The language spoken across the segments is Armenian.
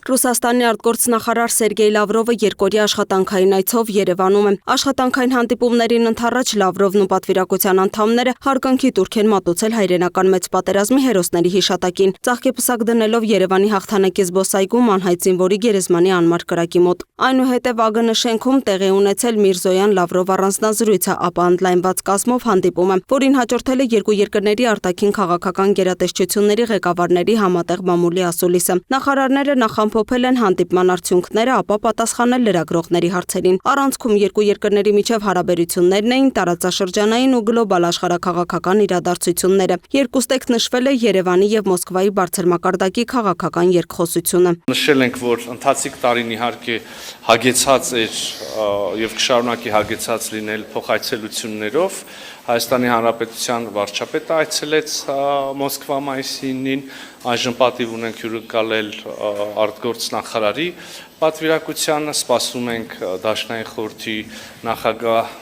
Ռուսաստանի արտգործնախարար Սերգեյ Լավրովը երկօրյա աշխատանքային այցով Երևանում է։ Աշխատանքային հանդիպումներին ընդառաջ Լավրովն ու պատվիրակության անդամները հարգանքի տուրք են մատուցել հայրենական մեծ պատերազմի հերոսների հիշատակին, ծաղկեպսակ դնելով Երևանի հաղթանակի զբոսայգում անհայտ զինվորի գերեզմանի անմար կրակի մոտ։ Այնուհետև ԱԳՆ շենքում տեղի ունեցել Միրզոյան-Լավրով առանձնազրույցը, ապա ընդլայնված կազմով հանդիպումը, որին հաջորդել է երկու երկրների արտաքին քաղաքական գերատեսչությունների ղեկավարների համատեղ մամուլի ասուլիսը։ Նախարարները նախամփոփել են հանդիպման արդյունքները, ապա պատասխանել լրագրողների հարցերին։ Առանցքում երկու երկրների միջև հարաբերություններն էին տարածաշրջանային ու գլոբալ աշխարհաքաղաքական իրադարձությունները։ Երկուստեք նշվել է Երևանի եւ Մոսկվայի բարձր մակարդակի քաղաքական երկխոսությունը։ Նշել ենք, որ ընթացիկ տարին իհարկե հագեցած էր եւ կշարունակի հագեցած լինել փոխայցելություններով։ Հայաստանի Հանրապետության վարչապետը այցելեց Մոսկվա մայիսի 9-ին, այժմ պատիվ ունենք հյուրընկալել արտգործնախարարի պատվիրակությանը, սպասում ենք Դաշնային խորհրդի նախագահ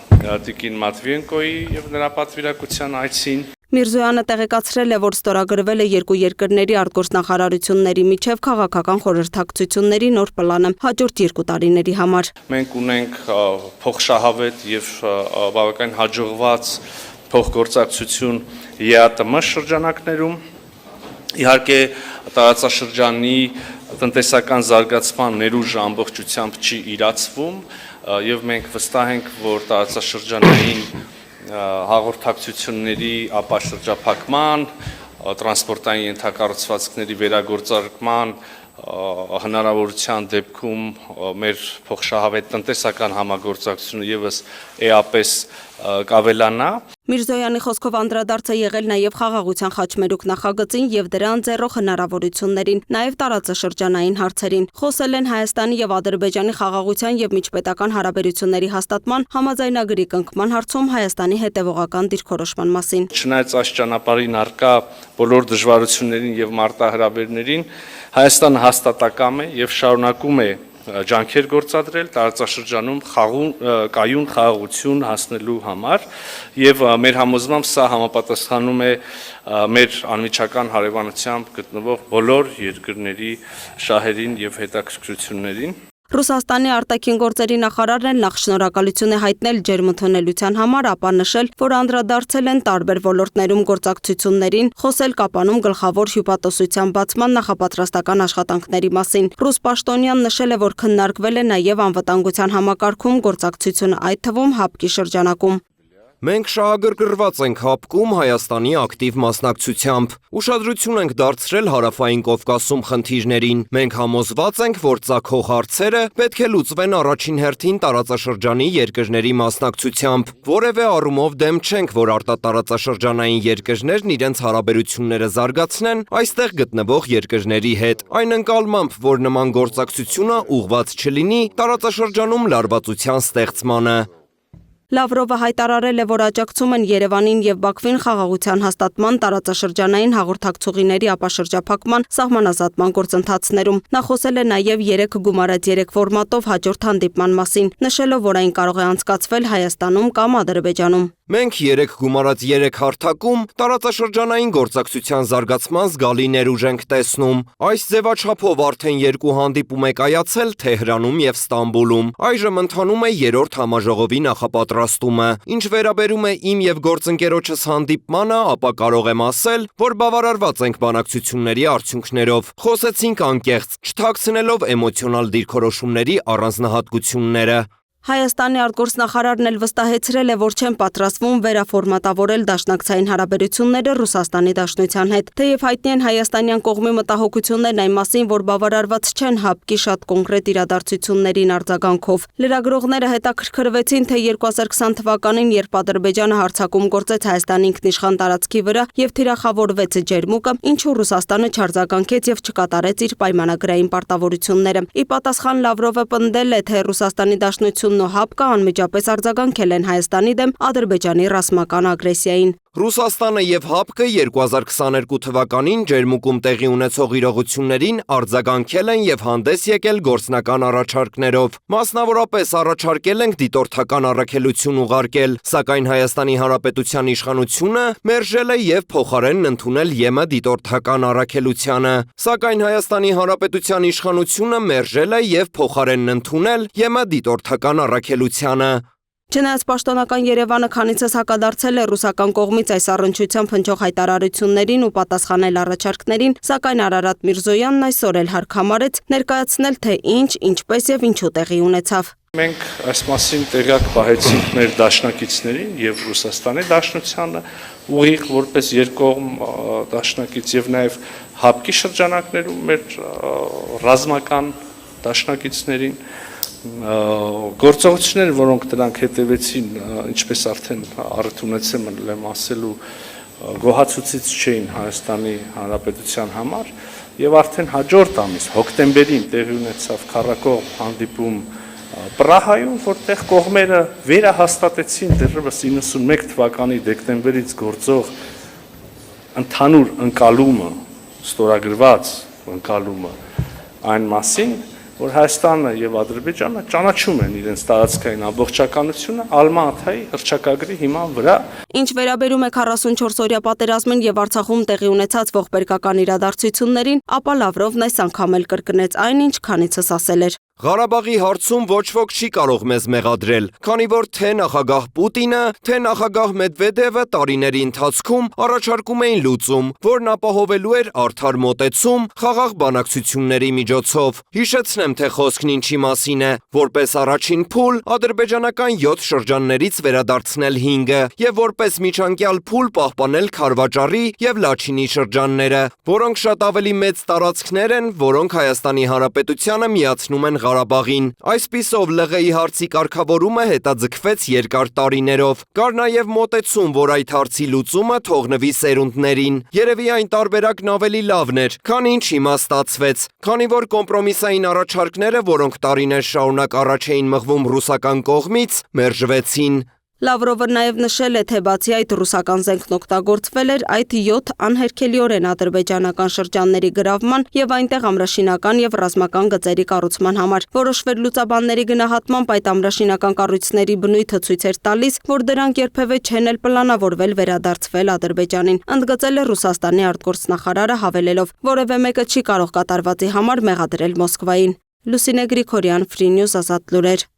Տիկին Մատվիենկոյի եւ նրա պատվիրակության այցին։ Միրզոյանը տեղեկացրել է, որ ստորագրվել է երկու երկրների արտգործնախարարությունների միջև քաղաքական խորհրդակցությունների նոր պլանը հաջորդ 2 տարիների համար։ Մենք ունենք փոխշահավետ եւ բավական հաջողված փոխգործակցություն ԵԱՏՄ շրջանակներում։ Իհարկե տարածաշրջանի տնտեսական զարգացման ներուժը ամբողջությամբ չի իրացվում եւ մենք վստահ ենք, որ տարածաշրջանային հաղորդակցությունների ապաշրջափակման, տրանսպորտային ենթակառուցվածքների վերագործարկման հնարավորության դեպքում մեր փոխշահավետ տնտեսական համագործակցությունը եւս էապես կավելանա։ Միրզոյանի խոսքով անդրադարձ է եղել նաև խաղաղության խաչմերուկ նախագծին եւ դրա ընձեռող հնարավորություններին, նաև տարածաշրջանային հարցերին։ Խոսել են Հայաստանի եւ Ադրբեջանի խաղաղության եւ միջպետական հարաբերությունների հաստատման համաձայնագրի կնքման հարցում Հայաստանի հետևողական դիրքորոշման մասին։ Չնայած այս ճանապարհին առկա բոլոր դժվարություններին եւ մարտահրավերներին, Հայաստանը հաստատակամ է եւ շարունակում է ջանքեր գործադրել տարածաշրջանում կայուն խաղաղություն հասնելու համար եւ մեր համոզմամբ սա համապատասխանում է մեր անմիջական հարևանությամբ գտնվող բոլոր երկրների շահերին եւ հետաքրքրություններին։ Ռուսաստանի արտաքին գործերի նախարարն նախ շնորհակալություն է հայտնել ջերմընդունելության համար, ապա նշել, որ անդրադարձել են տարբեր ոլորտներում գործակցություններին, խոսել Կապանում գլխավոր հյուպատոսության բացման նախապատրաստական աշխատանքների մասին։ Ռուս պաշտոնյան նշել է, որ քննարկվել է նաև անվտանգության համակարգում գործակցությունը, այդ թվում ՀԱՊԿ-ի շրջանակում։ Մենք շահագրգռված ենք ՀԱՊԿ-ում Հայաստանի ակտիվ մասնակցությամբ։ Ուշադրություն ենք դարձրել Հարավային Կովկասում խնդիրներին։ Մենք համոզված ենք, որ ծագող հարցերը պետք է լուծվեն առաջին հերթին տարածաշրջանի երկրների մասնակցությամբ։ Որևէ առումով դեմ չենք, որ արտատարածաշրջանային երկրներն իրենց հարաբերությունները զարգացնեն այստեղ գտնվող երկրների հետ։ Այն ընկալմամբ, որ նման գործակցությունը ուղղված չլինի տարածաշրջանում լարվածության ստեղծմանը։ Լավրովը հայտարարել է, որ աջակցում են Երևանին եւ Բաքվին խաղաղության հաստատման, տարածաշրջանային հաղորդակցուղիների ապաշրջափակման, սահմանազատման գործընթացներում։ Նա խոսել է նաեւ 3+3 ֆորմատով հաջորդ հանդիպման մասին, նշելով, որ այն կարող է անցկացվել Հայաստանում կամ Ադրբեջանում։ Մենք 3+3 հարթակում տարածաշրջանային գործակցության զարգացման զգալի ներուժ ենք տեսնում։ Այս ձևաչափով արդեն 2 հանդիպում է կայացել Թեհրանում եւ Ստամբուլում։ Այժմ ընթանում է 3-րդ համաժողովի նախապատրաստումը։ Ինչ վերաբերում է իմ եւ գործընկերոջս հանդիպմանը, ապա կարող եմ ասել, որ բավարարված ենք բանակցությունների արդյունքներով։ Խոսեցինք անկեղծ, չթաքցնելով էմոցիոնալ դիրքորոշումների առանձնահատկությունները։ Հայաստանի արտգործնախարարն էլ վստահեցրել է, որ չեն պատրաստվում վերաֆորմատավորել դաշնակցային հարաբերությունները Ռուսաստանի Դաշնության հետ։ Թեև հայտնի են հայաստանյան կողմի մտահոգություններն այն մասին, որ բավարարված չեն ՀԱՊԿ-ի շատ կոնկրետ իրադարձություններին արձագանքով։ Լրագրողները հետաքրքրվեցին, թե 2020 թվականին, երբ Ադրբեջանը հարձակում գործեց Հայաստանի ինքնիշխան տարածքի վրա եւ թիրախավորվեց Ջերմուկը, ինչու Ռուսաստանը չարձագանքեց եւ չկատարեց իր պայմանագրային պարտավորությունները։ Ի պատասխան Լավրովը պնդել է, թե Ռուսաստանի Դաշնությունն ու ՀԱՊԿ-ը անմիջապես արձագանքել են Հայաստանի դեմ Ադրբեջանի ռազմական ագրեսիային։ Ռուսաստանը եւ ՀԱՊԿ-ը 2022 թվականին ջերմուկում տեղի ունեցող իրողություններին արձագանքել են եւ հանդես եկել գործնական առաջարկներով։ Մասնավորապես առաջարկել ենք դիտորդական առաքելություն ուղարկել, սակայն Հայաստանի Հանրապետության իշխանությունը մերժել է եւ փոխարենն ընդունել ԵՄ դիտորդական առաքելությանը։ Սակայն Հայաստանի Հանրապետության իշխանությունը մերժել է եւ փոխարենն ընդունել ԵՄ դիտորդական առաքելությանը։ Չնայած պաշտոնական Երևանը քանիցս հակադարձել է ռուսական կողմից այս առնչությամբ հնչող հայտարարություններին ու պատասխանել առաջարկներին, սակայն Արարատ Միրզոյանն այսօր էլ հարկ համարեց ներկայացնել, թե ինչ, ինչպես եւ ինչու տեղի ունեցավ։ Մենք այս մասին տեղյակ պահեցինք մեր դաշնակիցներին եւ Ռուսաստանի դաշնությանը, ուղիղ որպես երկկողմ դաշնակից եւ նաեւ ՀԱՊԿ-ի շրջանակներում մեր ռազմական դաշնակիցներին գործողություններ, որոնք դրանք հետևեցին, ինչպես արդեն առիթ ունեցել եմ ասելու, գոհացուցիչ չէին Հայաստանի Հանրապետության համար եւ արդեն հաջորդ ամիս հոկտեմբերին տեղի ունեցավ քառակողմ հանդիպում Պրահայում, որտեղ կողմերը վերահաստատեցին դեռևս 91 թվականի դեկտեմբերից գործող ընդհանուր ընկալումը, ստորագրված ընկալումը այն մասին, որ Հայաստանը եւ Ադրբեջանը ճանաչում են իրենց տարածքային ամբողջականությունը Ալմա-Աթայի հռչակագրի հիման վրա։ Ինչ վերաբերում է 44-օրյա պատերազմին եւ Արցախում տեղի ունեցած ողբերգական իրադարձություններին, ապա Լավրովն այս անգամ էլ կրկնեց այն, ինչ քանիցս ասել էր։ Ղարաբաղի հարցում ոչ ոք չի կարող մեզ մեղադրել, քանի որ թե նախագահ Պուտինը, թե նախագահ Մեդվեդևը տարիների ընթացքում առաջարկում էին լուծում, որն ապահովելու էր արդար մոտեցում խաղաղ բանակցությունների միջոցով։ Հիշեցնեմ, թե խոսքն ինչի մասին է, որպես առաջին փուլ ադրբեջանական 7 շրջաններից վերադարձնել 5-ը եւ որպես միջանկյալ փուլ պահպանել Քարվաճարի եւ Լաչինի շրջանները, որոնք շատ ավելի մեծ տարածքներ են, որոնք Հայաստանի Հանրապետությանը միացնում են Ղարաբաղին։ Այսպիսով ԼՂ-ի հարցի կարգավորումը հետաձգվեց երկար տարիներով։ Կար նաև մոտեցում, որ այդ հարցի լուծումը թողնվի սերունդներին։ Երևի այն տարբերակն ավելի լավն էր, քան ինչ հիմա ստացվեց, քանի որ կոմպրոմիսային առաջարկները, որոնք տարիներ շարունակ առաջ էին մղվում ռուսական կողմից, մերժվեցին։ Լավրովը նաև նշել է, թե բացի այդ ռուսական զենքն օգտագործվել էր այդ 7 անհերքելիորեն ադրբեջանական շրջանների գրավման եւ այնտեղ ամրաշինական եւ ռազմական գծերի կառուցման համար։ Որոշվեր լուծաբանների գնահատմամբ այդ ամրաշինական կառույցների բնույթը ցույց էր տալիս, որ դրանք երբևէ չեն էլ պլանավորվել վերադարձվել Ադրբեջանին, ընդգծել է Ռուսաստանի արտգործնախարարը հավելելով, որևէ մեկը չի կարող կատարվածի համար մեղադրել Մոսկվային։ Լուսինե Գրիգորյան, Free News, Ազատ լուրեր։